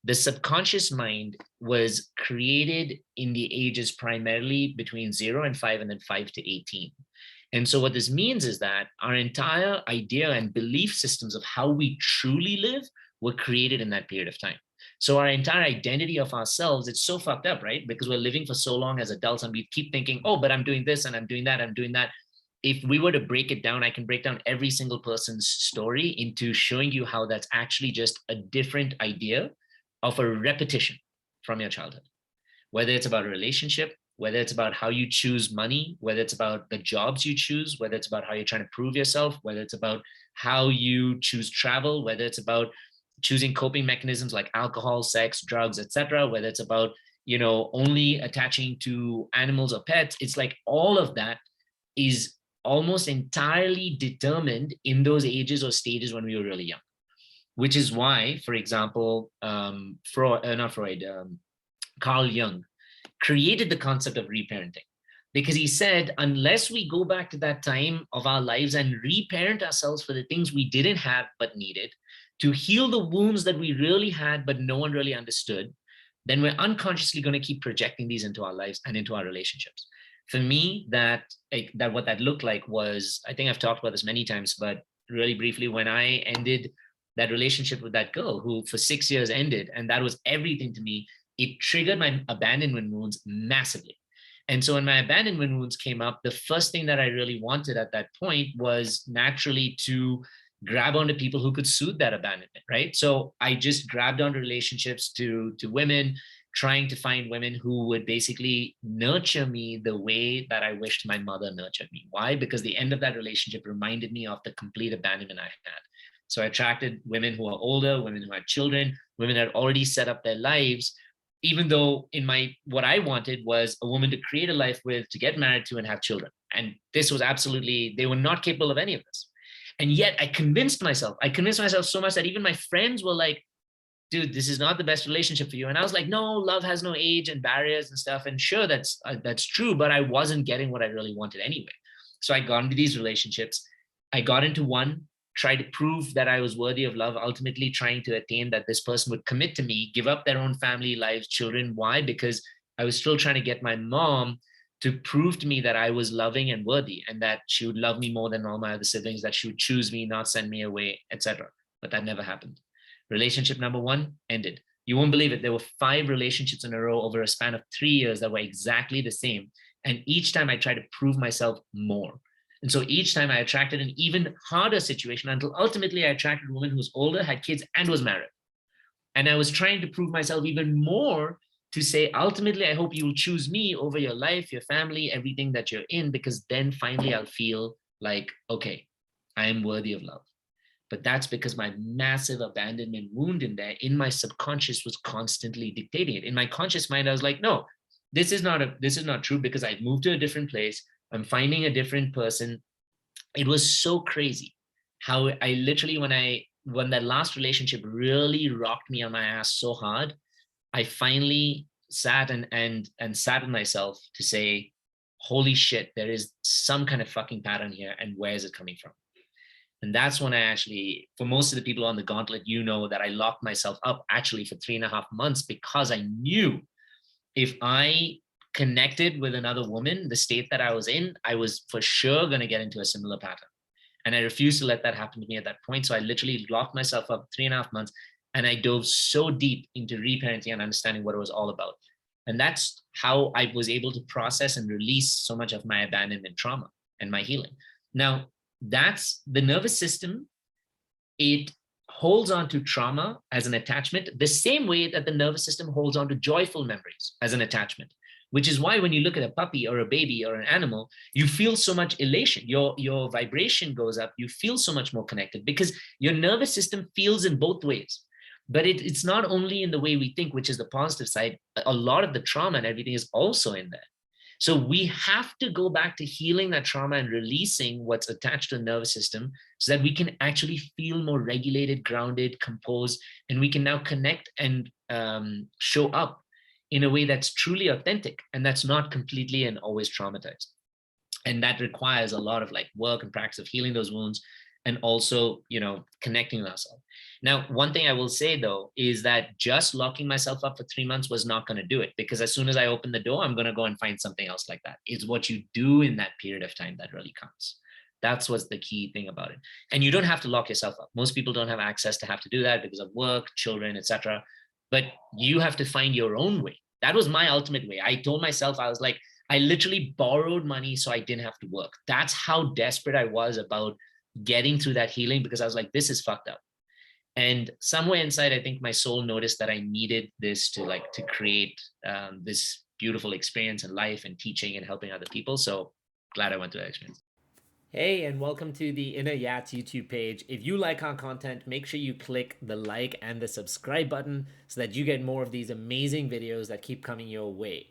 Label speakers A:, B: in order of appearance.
A: the subconscious mind was created in the ages primarily between 0 and 5, and then 5 to 18. And so what this means is that our entire idea and belief systems of how we truly live were created in that period of time. So our entire identity of ourselves, it's so fucked up, right? Because we're living for so long as adults and we keep thinking, oh, but I'm doing this and I'm doing that, I'm doing that. If we were to break it down, I can break down every single person's story into showing you how that's actually just a different idea of a repetition from your childhood, whether it's about a relationship, whether it's about how you choose money, whether it's about the jobs you choose, whether it's about how you're trying to prove yourself, whether it's about how you choose travel, whether it's about choosing coping mechanisms like alcohol, sex, drugs, etc., whether it's about, only attaching to animals or pets. It's like all of that is almost entirely determined in those ages or stages when we were really young, which is why, for example, Carl Jung created the concept of reparenting, because he said, unless we go back to that time of our lives and reparent ourselves for the things we didn't have but needed, to heal the wounds that we really had but no one really understood, then we're unconsciously going to keep projecting these into our lives and into our relationships. For me, that what that looked like was, I think I've talked about this many times, but really briefly, when I ended that relationship with that girl who for 6 years ended, and that was everything to me, it triggered my abandonment wounds massively. And so when my abandonment wounds came up, the first thing that I really wanted at that point was naturally to grab onto people who could soothe that abandonment, right? So I just grabbed onto relationships to women, trying to find women who would basically nurture me the way that I wished my mother nurtured me. Why? Because the end of that relationship reminded me of the complete abandonment I had. So I attracted women who are older, women who had children, women that had already set up their lives, even though what I wanted was a woman to create a life with, to get married to, and have children. And this was absolutely, they were not capable of any of this. And yet I convinced myself so much that even my friends were like, dude, this is not the best relationship for you. And I was like, no, love has no age and barriers and stuff. And sure, that's true, but I wasn't getting what I really wanted anyway. So I got into these relationships. I got into one, tried to prove that I was worthy of love, ultimately trying to attain that this person would commit to me, give up their own family lives, children. Why? Because I was still trying to get my mom to prove to me that I was loving and worthy, and that she would love me more than all my other siblings, that she would choose me, not send me away, etc. But that never happened. Relationship number 1 ended. You won't believe it. There were 5 relationships in a row over a span of 3 years that were exactly the same. And each time I tried to prove myself more. And so each time I attracted an even harder situation, until ultimately I attracted a woman who was older, had kids, and was married. And I was trying to prove myself even more, to say, ultimately, I hope you will choose me over your life, your family, everything that you're in, because then finally I'll feel like, okay, I am worthy of love. But that's because my massive abandonment wound in my subconscious was constantly dictating it. In my conscious mind, I was like, no, this is not true, because I've moved to a different place. I'm finding a different person. It was so crazy how I literally, when that last relationship really rocked me on my ass so hard, I finally sat and sat with myself to say, holy shit, there is some kind of fucking pattern here, and where is it coming from? And that's when I actually, for most of the people on the gauntlet, that I locked myself up actually for 3.5 months, because I knew if I connected with another woman, the state that I was in, I was for sure going to get into a similar pattern. And I refused to let that happen to me at that point. So I literally locked myself up 3.5 months, and I dove so deep into reparenting and understanding what it was all about. And that's how I was able to process and release so much of my abandonment trauma and my healing. Now, that's the nervous system. It holds on to trauma as an attachment the same way that the nervous system holds on to joyful memories as an attachment, which is why when you look at a puppy or a baby or an animal, you feel so much elation. Your vibration goes up. You feel so much more connected, because your nervous system feels in both ways. But it's not only in the way we think, which is the positive side. A lot of the trauma and everything is also in there. So we have to go back to healing that trauma and releasing what's attached to the nervous system, so that we can actually feel more regulated, grounded, composed, and we can now connect and show up in a way that's truly authentic, and that's not completely and always traumatized. And that requires a lot of work and practice of healing those wounds, and also, connecting with ourselves. Now, one thing I will say though is that just locking myself up for 3 months was not going to do it, because as soon as I open the door, I'm going to go and find something else like that. It's what you do in that period of time that really counts. That's what's the key thing about it. And you don't have to lock yourself up. Most people don't have access to have to do that because of work, children, etc. But you have to find your own way. That was my ultimate way. I told myself, I was like, I literally borrowed money so I didn't have to work. That's how desperate I was about getting through that healing, because I was like, this is fucked up. And somewhere inside, I think my soul noticed that I needed this to create this beautiful experience in life and teaching and helping other people. So glad I went through that experience.
B: Hey, and welcome to the Inner Yats YouTube page. If you like our content, make sure you click the like and the subscribe button so that you get more of these amazing videos that keep coming your way.